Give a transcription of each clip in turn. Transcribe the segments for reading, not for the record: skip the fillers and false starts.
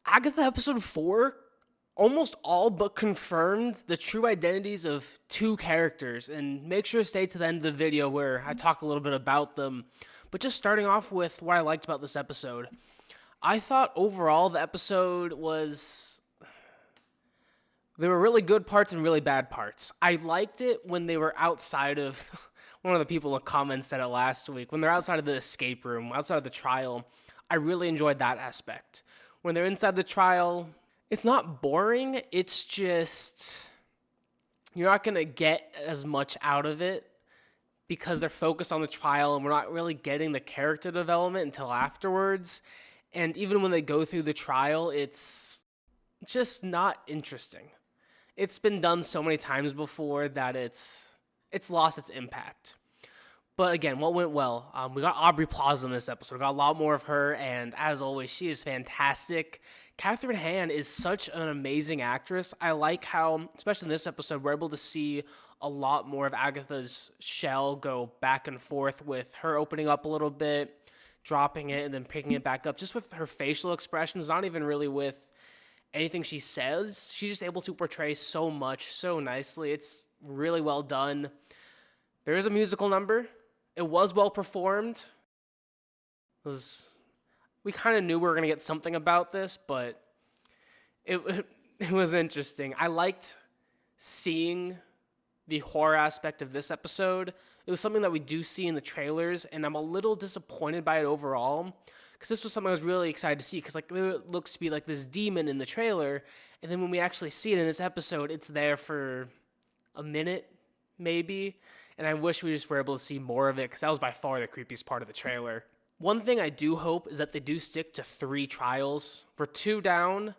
Agatha episode 4 almost all but confirmed the true identities of two characters. And make sure to stay to the end of the video where I talk a little bit about them. But just starting off with what I liked about this episode. I thought overall the episode was. There were really good parts and really bad parts. I liked it when they were outside of. One of the people in the comments said it last week. When they're outside of the escape room, outside of the trial, I really enjoyed that aspect. When they're inside the trial, it's not boring. It's just you're not gonna get as much out of it because they're focused on the trial and we're not really getting the character development until afterwards. And even when they go through the trial, it's just not interesting. It's been done so many times before that it's lost its impact. But again, what went well? We got Aubrey Plaza in this episode. We got a lot more of her, and as always, she is fantastic. Catherine Hahn is such an amazing actress. I like how, especially in this episode, we're able to see a lot more of Agatha's shell go back and forth with her opening up a little bit, dropping it, and then picking it back up. Just with her facial expressions, not even really with anything she says. She's just able to portray so much so nicely. It's really well done. There is a musical number. It was well performed. We kind of knew we were going to get something about this, but it was interesting. I liked seeing the horror aspect of this episode. It was something that we do see in the trailers, and I'm a little disappointed by it overall because this was something I was really excited to see because like it looks to be like this demon in the trailer, and then when we actually see it in this episode, it's there for a minute maybe. And I wish we just were able to see more of it because that was by far the creepiest part of the trailer. One thing I do hope is that they do stick to 3 trials. We're 2 down,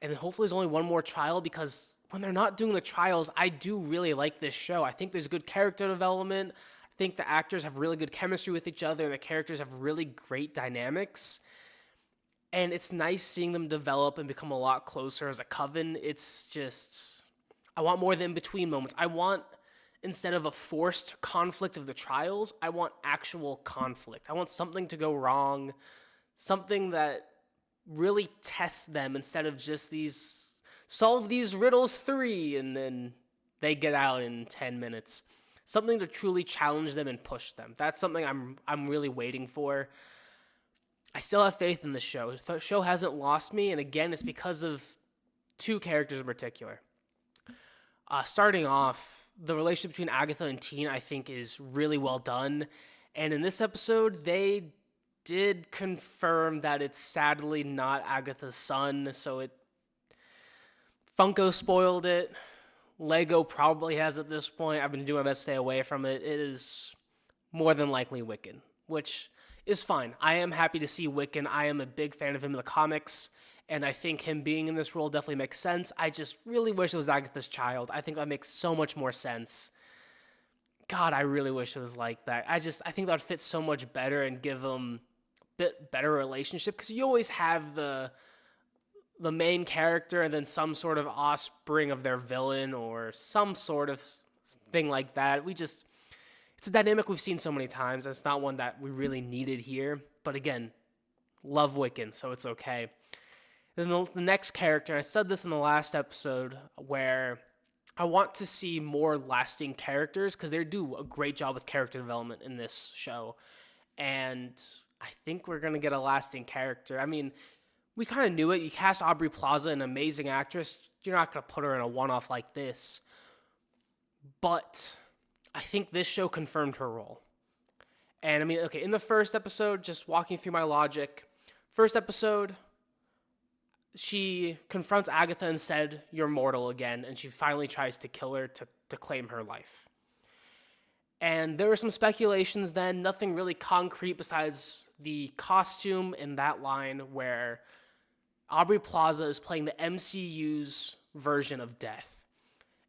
and hopefully there's only one more trial because when they're not doing the trials, I do really like this show. I think there's good character development. I think the actors have really good chemistry with each other, and the characters have really great dynamics. And it's nice seeing them develop and become a lot closer as a coven. It's just, I want more of the in-between moments. I want, instead of a forced conflict of the trials, I want actual conflict. I want something to go wrong, something that really tests them instead of just these solve these riddles 3 and then they get out in 10 minutes. Something to truly challenge them and push them. That's something I'm really waiting for. I still have faith in the show. The show hasn't lost me, and again, it's because of 2 characters in particular. Starting off, the relationship between Agatha and Teen, I think, is really well done. And in this episode, they did confirm that it's sadly not Agatha's son, so Funko spoiled it. Lego probably has at this point. I've been doing my best to stay away from it. It is more than likely Wiccan, which is fine. I am happy to see Wiccan. I am a big fan of him in the comics. And I think him being in this role definitely makes sense. I just really wish it was Agatha's child. I think that makes so much more sense. God, I really wish it was like that. I think that would fit so much better and give them a bit better relationship. Because you always have the main character and then some sort of offspring of their villain or some sort of thing like that. It's a dynamic we've seen so many times. And it's not one that we really needed here. But again, love Wiccan, so it's okay. Then the next character, I said this in the last episode, where I want to see more lasting characters because they do a great job with character development in this show. And I think we're going to get a lasting character. I mean, we kind of knew it. You cast Aubrey Plaza, an amazing actress. You're not going to put her in a one-off like this. But I think this show confirmed her role. And I mean, okay, in the first episode, just walking through my logic, first episode, she confronts Agatha and said, "You're mortal again," and she finally tries to kill her to claim her life. And there were some speculations then, nothing really concrete besides the costume in that line where Aubrey Plaza is playing the MCU's version of Death.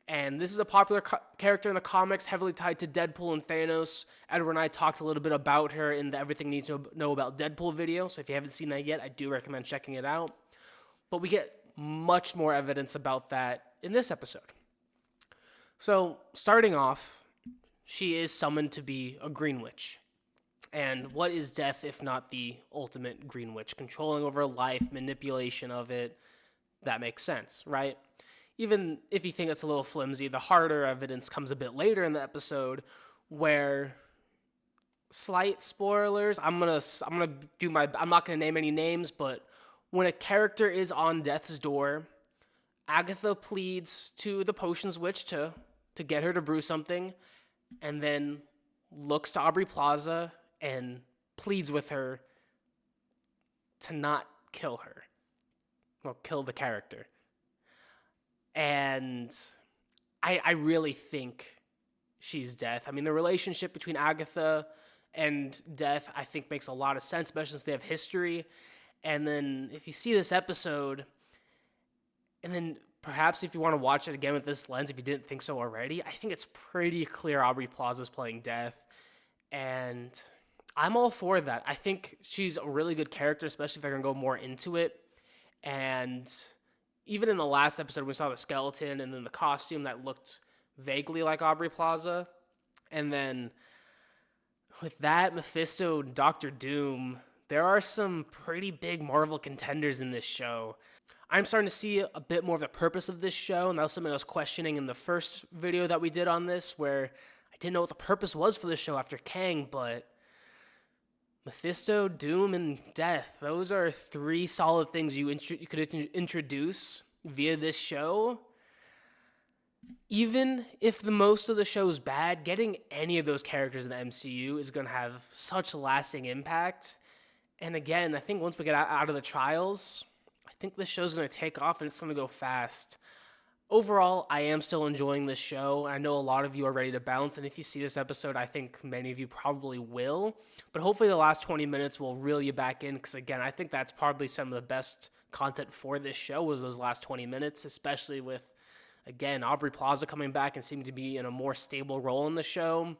And this is a popular character in the comics, heavily tied to Deadpool and Thanos. Edward and I talked a little bit about her in the Everything You Need to Know About Deadpool video, so if you haven't seen that yet, I do recommend checking it out. But we get much more evidence about that in this episode. So, starting off, she is summoned to be a Green Witch. And what is death if not the ultimate Green Witch? Controlling over life, manipulation of it. That makes sense, right? Even if you think it's a little flimsy, the harder evidence comes a bit later in the episode where, slight spoilers, I'm not gonna name any names, but when a character is on death's door, Agatha pleads to the potions witch to get her to brew something, and then looks to Aubrey Plaza and pleads with her to not kill her. Well, kill the character. And I really think she's Death. I mean, the relationship between Agatha and Death, I think, makes a lot of sense, especially since they have history. And then if you see this episode, and then perhaps if you want to watch it again with this lens, if you didn't think so already, I think it's pretty clear Aubrey Plaza's playing Death. And I'm all for that. I think she's a really good character, especially if they're going to go more into it. And even in the last episode, we saw the skeleton and then the costume that looked vaguely like Aubrey Plaza. And then with that, Mephisto and Doctor Doom, there are some pretty big Marvel contenders in this show. I'm starting to see a bit more of the purpose of this show, and that was something I was questioning in the first video that we did on this, where I didn't know what the purpose was for the show after Kang, but Mephisto, Doom, and Death, those are three solid things you could introduce via this show. Even if the most of the show is bad, getting any of those characters in the MCU is going to have such a lasting impact. And again, I think once we get out of the trials, I think this show's going to take off and it's going to go fast. Overall, I am still enjoying this show. I know a lot of you are ready to bounce, and if you see this episode, I think many of you probably will. But hopefully the last 20 minutes will reel you back in, because again, I think that's probably some of the best content for this show was those last 20 minutes, especially with, again, Aubrey Plaza coming back and seeming to be in a more stable role in the show.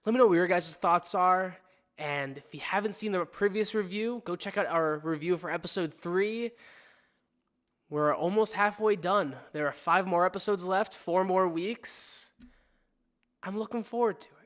Let me know what your guys' thoughts are. And if you haven't seen the previous review, go check out our review for episode 3. We're almost halfway done. There are 5 more episodes left, 4 more weeks. I'm looking forward to it.